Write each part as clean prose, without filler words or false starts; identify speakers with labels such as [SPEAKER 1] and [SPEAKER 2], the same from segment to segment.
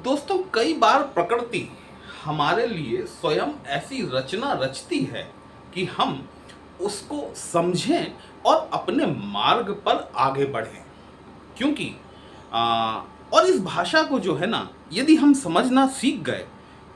[SPEAKER 1] दोस्तों, कई बार प्रकृति हमारे लिए स्वयं ऐसी रचना रचती है कि हम उसको समझें और अपने मार्ग पर आगे बढ़ें। क्योंकि आ, और इस भाषा को जो है ना, यदि हम समझना सीख गए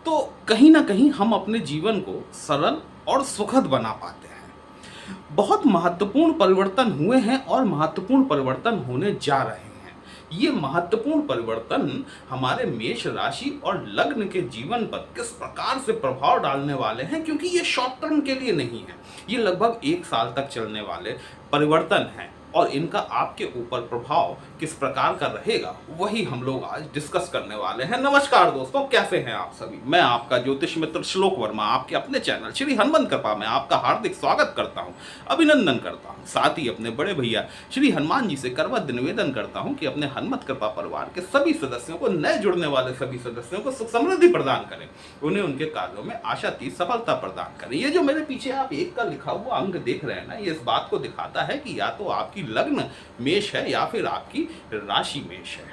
[SPEAKER 1] तो कहीं ना कहीं हम अपने जीवन को सरल और सुखद बना पाते हैं। बहुत महत्वपूर्ण परिवर्तन हुए हैं और महत्वपूर्ण परिवर्तन होने जा रहे हैं। ये महत्वपूर्ण परिवर्तन हमारे मेष राशि और लग्न के जीवन पर किस प्रकार से प्रभाव डालने वाले हैं, क्योंकि ये शॉर्ट टर्म के लिए नहीं है, ये लगभग 1 साल तक चलने वाले परिवर्तन हैं। और इनका आपके ऊपर प्रभाव किस प्रकार का रहेगा, वही हम लोग आज डिस्कस करने वाले हैं। नमस्कार दोस्तों, कैसे हैं आप सभी। मैं आपका ज्योतिष मित्र श्लोक वर्मा आपके अपने चैनल श्री हनुमंत कृपा में आपका हार्दिक स्वागत करता हूं, अभिनंदन करता हूं। साथ ही अपने बड़े भैया श्री हनुमान जी से करवत निवेदन करता हूं कि अपने हनुमत कृपा परिवार के सभी सदस्यों को, नए जुड़ने वाले सभी सदस्यों को सुख समृद्धि प्रदान करें, उन्हें उनके कार्यों में आशातीत सफलता प्रदान करें। ये जो मेरे पीछे आप 1 का लिखा हुआ अंक देख रहे हैं ना, ये इस बात को दिखाता है कि या तो आपकी लग्न मेष है या फिर आपकी राशि मेष है।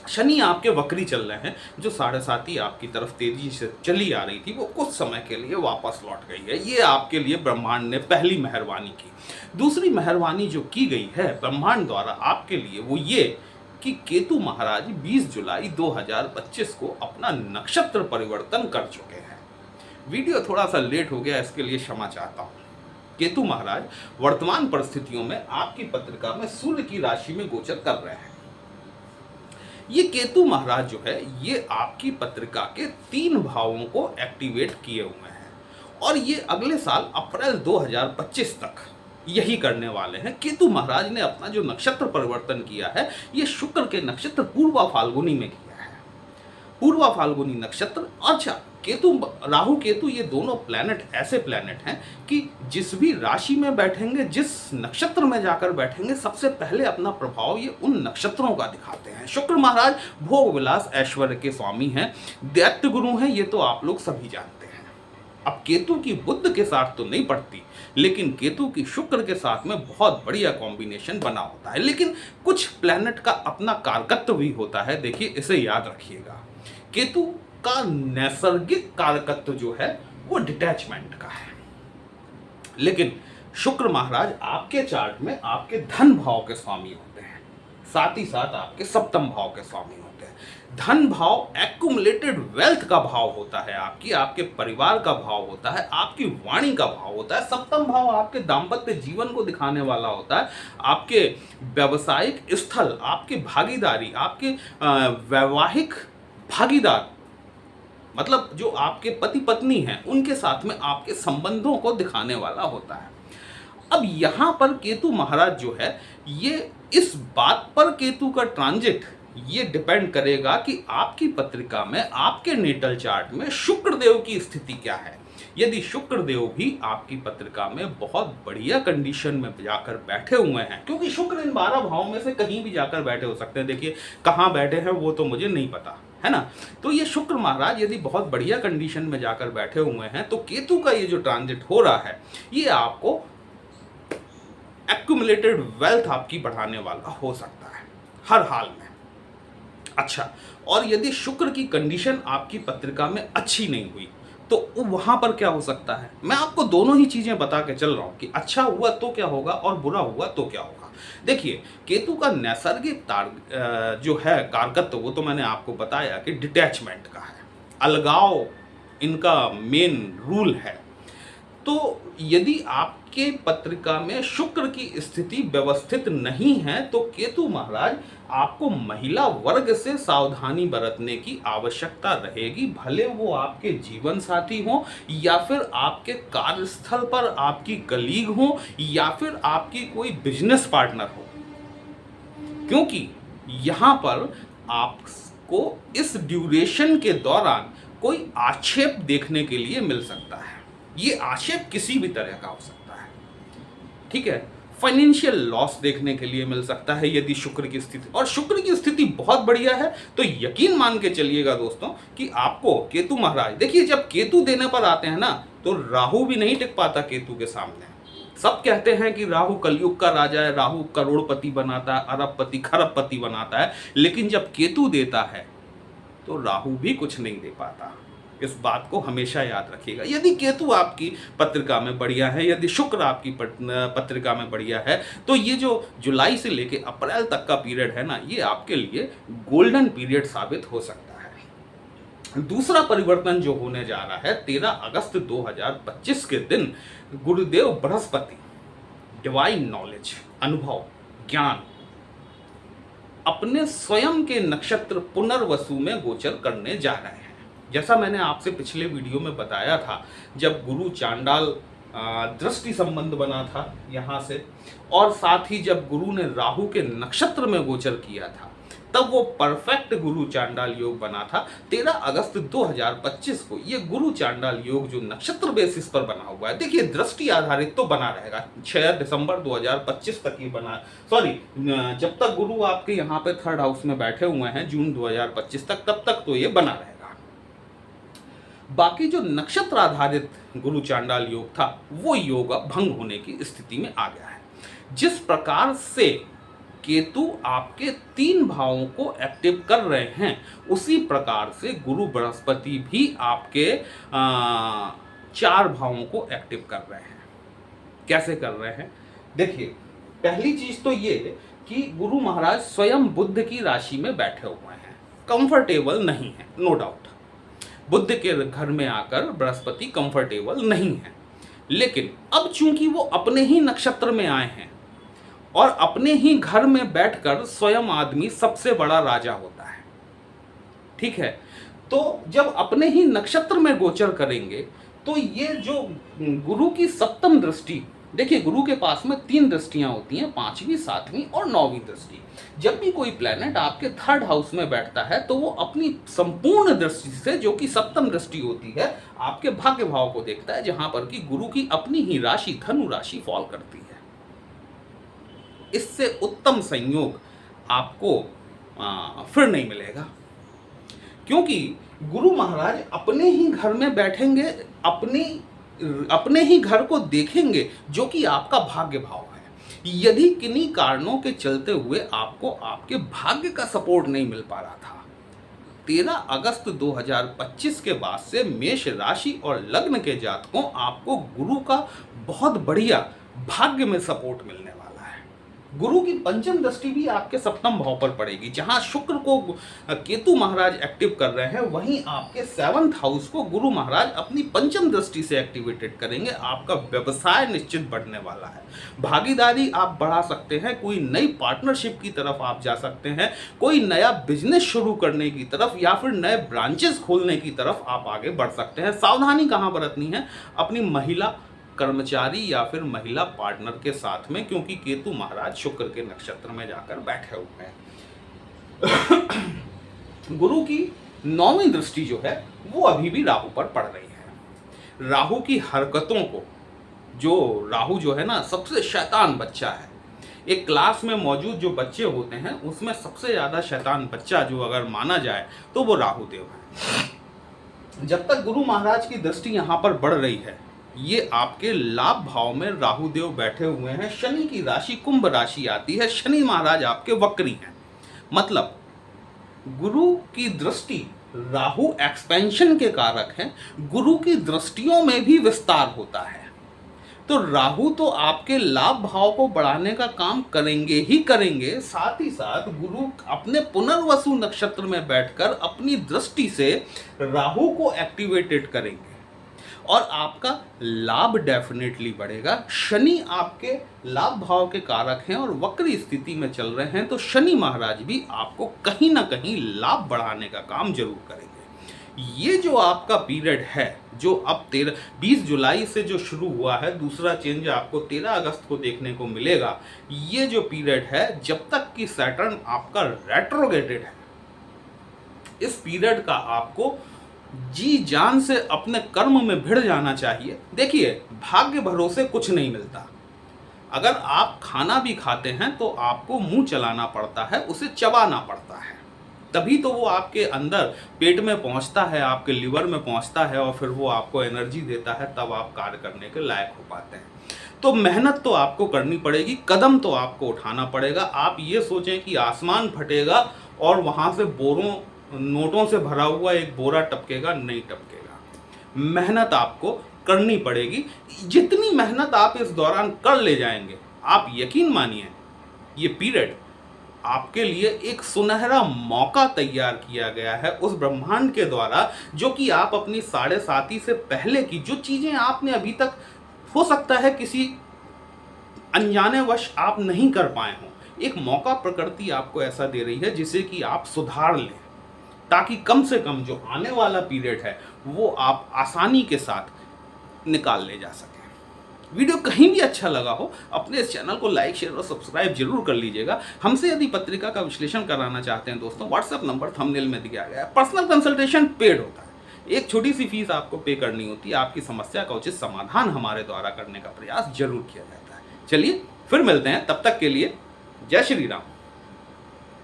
[SPEAKER 1] शनि आपके वक्री चल रहे हैं, जो 7.5 आपकी तरफ तेजी से चली आ रही थी, वो कुछ समय के लिए वापस लौट गई है। ये आपके लिए ब्रह्मांड ने पहली मेहरबानी की। दूसरी मेहरबानी जो की गई है ब्रह्मांड द्वारा आपके लिए, वो ये कि केतु महाराज 20 जुलाई 2025 को अपना नक्षत्र परिवर्तन कर चुके हैं। वीडियो थोड़ा सा लेट हो गया, इसके लिए क्षमा चाहता हूं। केतु महाराज वर्तमान परिस्थितियों में आपकी पत्रिका में सूर्य की राशि में गोचर कर रहे हैं। ये केतु महाराज जो है, ये आपकी पत्रिका के 3 भावों को एक्टिवेट किए हुए हैं और ये अगले साल अप्रैल 2025 तक यही करने वाले हैं। केतु महाराज ने अपना जो नक्षत्र परिवर्तन किया है, ये शुक्र के नक्षत्र पूर्वा फाल्गुनी में किया है। पूर्वा फाल्गुनी नक्षत्र। अच्छा, केतु, राहु केतु ये दोनों प्लैनेट ऐसे प्लैनेट हैं कि जिस भी राशि में बैठेंगे, जिस नक्षत्र में जाकर बैठेंगे, सबसे पहले अपना प्रभाव ये उन नक्षत्रों का दिखाते हैं। शुक्र महाराज भोग विलास ऐश्वर्य के स्वामी हैं, दैत्य गुरु हैं, ये तो आप लोग सभी जानते हैं। अब केतु की बुध के साथ तो नहीं पड़ती, लेकिन केतु की शुक्र के साथ में बहुत बढ़िया कॉम्बिनेशन बना होता है। लेकिन कुछ प्लैनेट का अपना कारकत्व भी होता है, देखिए इसे याद रखिएगा। केतु का नैसर्गिक कारकत्व जो है वो डिटैचमेंट का है, लेकिन शुक्र महाराज आपके चार्ट में आपके धन भाव के स्वामी होते हैं, साथ ही साथ आपके सप्तम भाव के स्वामी होते हैं। धन भाव एक्युमुलेटेड वेल्थ का भाव होता है, आपके परिवार का भाव होता है, आपकी वाणी का भाव होता है। सप्तम भाव आपके दाम्पत्य जीवन को दिखाने वाला होता है, आपके व्यवसायिक स्थल, आपकी भागीदारी, आपके वैवाहिक भागीदार, मतलब जो आपके पति पत्नी हैं, उनके साथ में आपके संबंधों को दिखाने वाला होता है। अब यहाँ पर केतु महाराज जो है, ये इस बात पर केतु का ट्रांजिट ये डिपेंड करेगा कि आपकी पत्रिका में, आपके नेटल चार्ट में शुक्र देव की स्थिति क्या है। यदि शुक्र देव भी आपकी पत्रिका में बहुत बढ़िया कंडीशन में जाकर बैठे हुए हैं, क्योंकि शुक्र इन 12 भावों में से कहीं भी जाकर बैठे हो सकते हैं, देखिए कहाँ बैठे हैं वो तो मुझे नहीं पता है ना। तो ये शुक्र महाराज यदि बहुत बढ़िया कंडीशन में जाकर बैठे हुए हैं, तो केतु का ये जो ट्रांजिट हो रहा है, ये आपको एक्युमुलेटेड वेल्थ आपकी बढ़ाने वाला हो सकता है हर हाल में। अच्छा, और यदि शुक्र की कंडीशन आपकी पत्रिका में अच्छी नहीं हुई, तो वहां पर क्या हो सकता है, मैं आपको दोनों ही चीजें बता के चल रहा हूं कि अच्छा हुआ तो क्या होगा और बुरा हुआ तो क्या होगा। देखिए, केतु का नैसर्गिक जो है कारकत्व, वो तो मैंने आपको बताया कि डिटैचमेंट का है, अलगाव इनका मेन रूल है। तो यदि आपके पत्रिका में शुक्र की स्थिति व्यवस्थित नहीं है, तो केतु महाराज आपको महिला वर्ग से सावधानी बरतने की आवश्यकता रहेगी, भले वो आपके जीवन साथी हो या फिर आपके कार्यस्थल पर आपकी कलीग हो या फिर आपकी कोई बिजनेस पार्टनर हो, क्योंकि यहाँ पर आपको इस ड्यूरेशन के दौरान कोई आक्षेप देखने के लिए मिल सकता है। ये आक्षेप किसी भी तरह का हो सकता है, ठीक है। फाइनेंशियल लॉस देखने के लिए मिल सकता है यदि शुक्र की स्थिति, और शुक्र की स्थिति बहुत बढ़िया है, तो यकीन मान के चलिएगा दोस्तों कि आपको केतु महाराज, देखिए जब केतु देने पर आते हैं ना, तो राहु भी नहीं टिक पाता केतु के सामने। सब कहते हैं कि राहु कलयुग का राजा है, राहु करोड़पति बनाता है, अरबपति खरबपति बनाता है, लेकिन जब केतु देता है तो राहु भी कुछ नहीं दे पाता। इस बात को हमेशा याद रखिएगा। यदि केतु आपकी पत्रिका में बढ़िया है, यदि शुक्र आपकी पत्रिका में बढ़िया है, तो ये जो जुलाई से लेके अप्रैल तक का पीरियड है ना, ये आपके लिए गोल्डन पीरियड साबित हो सकता है। दूसरा परिवर्तन जो होने जा रहा है 13 अगस्त 2025 के दिन, गुरुदेव बृहस्पति डिवाइन नॉलेज, अनुभव, ज्ञान अपने स्वयं के नक्षत्र पुनर्वसु में गोचर करने जा रहे हैं। जैसा मैंने आपसे पिछले वीडियो में बताया था, जब गुरु चांडाल दृष्टि संबंध बना था यहाँ से, और साथ ही जब गुरु ने राहु के नक्षत्र में गोचर किया था, तब वो परफेक्ट गुरु चांडाल योग बना था। 13 अगस्त 2025 को ये गुरु चांडाल योग जो नक्षत्र बेसिस पर बना हुआ है, देखिए दृष्टि आधारित तो बना रहेगा, 6 दिसंबर 2025 तक ये बना, सॉरी जब तक गुरु आपके यहाँ पे 3rd हाउस में बैठे हुए हैं जून 2025 तक, तब तक तो ये बना रहेगा। बाकी जो नक्षत्र आधारित गुरु चांडाल योग था, वो योग अब भंग होने की स्थिति में आ गया है। जिस प्रकार से केतु आपके 3 भावों को एक्टिव कर रहे हैं, उसी प्रकार से गुरु बृहस्पति भी आपके 4 भावों को एक्टिव कर रहे हैं। कैसे कर रहे हैं? देखिए, पहली चीज तो ये कि गुरु महाराज स्वयं बुध की राशि में बैठे हुए हैं, कंफर्टेबल नहीं है, नो डाउट। बुध के घर में आकर बृहस्पति कंफर्टेबल नहीं है, लेकिन अब चूंकि वो अपने ही नक्षत्र में आए हैं और अपने ही घर में बैठकर स्वयं आदमी सबसे बड़ा राजा होता है, ठीक है। तो जब अपने ही नक्षत्र में गोचर करेंगे, तो ये जो गुरु की 7वीं दृष्टि, देखिए गुरु के पास में 3 दृष्टियां होती हैं, 5वीं, 7वीं और 9वीं दृष्टि। जब भी कोई प्लेनेट आपके 3rd हाउस में बैठता है, तो वो अपनी संपूर्ण दृष्टि से, जो कि 7वीं दृष्टि होती है, आपके भाग्य भाव को देखता है, जहां पर कि गुरु की अपनी ही राशि धनु राशि फॉल करती है। इससे उत्तम संयोग आपको फिर नहीं मिलेगा, क्योंकि गुरु महाराज अपने ही घर में बैठेंगे, अपने ही घर को देखेंगे, जो कि आपका भाग्य भाव है। यदि किन्हीं कारणों के चलते हुए आपको आपके भाग्य का सपोर्ट नहीं मिल पा रहा था, 13 अगस्त 2025 के बाद से मेष राशि और लग्न के जातकों आपको गुरु का बहुत बढ़िया भाग्य में सपोर्ट मिलने वाला है। गुरु की 5वीं दृष्टि भी आपके 7वें भाव पर पड़ेगी, जहां शुक्र को केतु महाराज एक्टिव कर रहे हैं, वहीं आपके 7th हाउस को गुरु महाराज अपनी 5वीं दृष्टि से एक्टिवेटेड करेंगे। आपका व्यवसाय निश्चित बढ़ने वाला है, भागीदारी आप बढ़ा सकते हैं, कोई नई पार्टनरशिप की तरफ आप जा सकते हैं, कोई नया बिजनेस शुरू करने की तरफ या फिर नए ब्रांचेस खोलने की तरफ आप आगे बढ़ सकते हैं। सावधानी कहाँ बरतनी है? अपनी महिला कर्मचारी या फिर महिला पार्टनर के साथ में, क्योंकि केतु महाराज शुक्र के नक्षत्र में जाकर बैठे हुए हैं। गुरु की 9वीं दृष्टि जो है वो अभी भी राहु पर पड़ रही है। राहु की हरकतों को, जो राहु जो है ना, सबसे शैतान बच्चा है। एक क्लास में मौजूद जो बच्चे होते हैं, उसमें सबसे ज्यादा शैतान बच्चा जो अगर माना जाए तो वो राहु देव है। जब तक गुरु महाराज की दृष्टि यहाँ पर बढ़ रही है, ये आपके लाभ भाव में राहु देव बैठे हुए हैं। शनि की राशि कुंभ राशि आती है, शनि महाराज आपके वक्री हैं, मतलब गुरु की दृष्टि, राहु एक्सपेंशन के कारक हैं, गुरु की दृष्टियों में भी विस्तार होता है। तो राहु तो आपके लाभ भाव को बढ़ाने का काम करेंगे ही करेंगे, साथ ही साथ गुरु अपने पुनर्वसु नक्षत्र में बैठकर अपनी दृष्टि से राहु को एक्टिवेटेड करेंगे और आपका लाभ डेफिनेटली बढ़ेगा। शनि आपके लाभ भाव के कारक हैं और वक्री स्थिति में चल रहे हैं, तो शनि महाराज भी आपको कहीं ना कहीं लाभ बढ़ाने का काम जरूर करेंगे। ये जो आपका पीरियड है, जो अब 20 जुलाई से जो शुरू हुआ है, दूसरा चेंज आपको 13 अगस्त को देखने को मिलेगा। ये जो पीरियड है, जब तक कि सैटर्न आपका रेट्रोगेटेड है, इस पीरियड का आपको जी जान से अपने कर्म में भिड़ जाना चाहिए। देखिए, भाग्य भरोसे कुछ नहीं मिलता। अगर आप खाना भी खाते हैं तो आपको मुंह चलाना पड़ता है, उसे चबाना पड़ता है, तभी तो वो आपके अंदर पेट में पहुंचता है, आपके लिवर में पहुंचता है और फिर वो आपको एनर्जी देता है, तब आप कार्य करने के लायक हो पाते हैं। तो मेहनत तो आपको करनी पड़ेगी, कदम तो आपको उठाना पड़ेगा। आप ये सोचें कि आसमान फटेगा और वहाँ से बोरों नोटों से भरा हुआ एक बोरा टपकेगा नहीं टपकेगा। मेहनत आपको करनी पड़ेगी। जितनी मेहनत आप इस दौरान कर ले जाएंगे, आप यकीन मानिए ये पीरियड आपके लिए एक सुनहरा मौका तैयार किया गया है उस ब्रह्मांड के द्वारा, जो कि आप अपनी 7.5 से पहले की जो चीजें आपने अभी तक हो सकता है किसी अनजाने वश आप नहीं कर पाए हों, एक मौका प्रकृति आपको ऐसा दे रही है जिसे कि आप सुधार लें, ताकि कम से कम जो आने वाला पीरियड है वो आप आसानी के साथ निकाल ले जा सकें। वीडियो कहीं भी अच्छा लगा हो, अपने इस चैनल को लाइक, शेयर और सब्सक्राइब जरूर कर लीजिएगा। हमसे यदि पत्रिका का विश्लेषण कराना चाहते हैं दोस्तों, व्हाट्सएप नंबर थंबनेल में दिया गया है। पर्सनल कंसल्टेशन पेड होता है, एक छोटी सी फीस आपको पे करनी होती है। आपकी समस्या का उचित समाधान हमारे द्वारा करने का प्रयास जरूर किया जाता है। चलिए फिर मिलते हैं, तब तक के लिए जय श्री राम।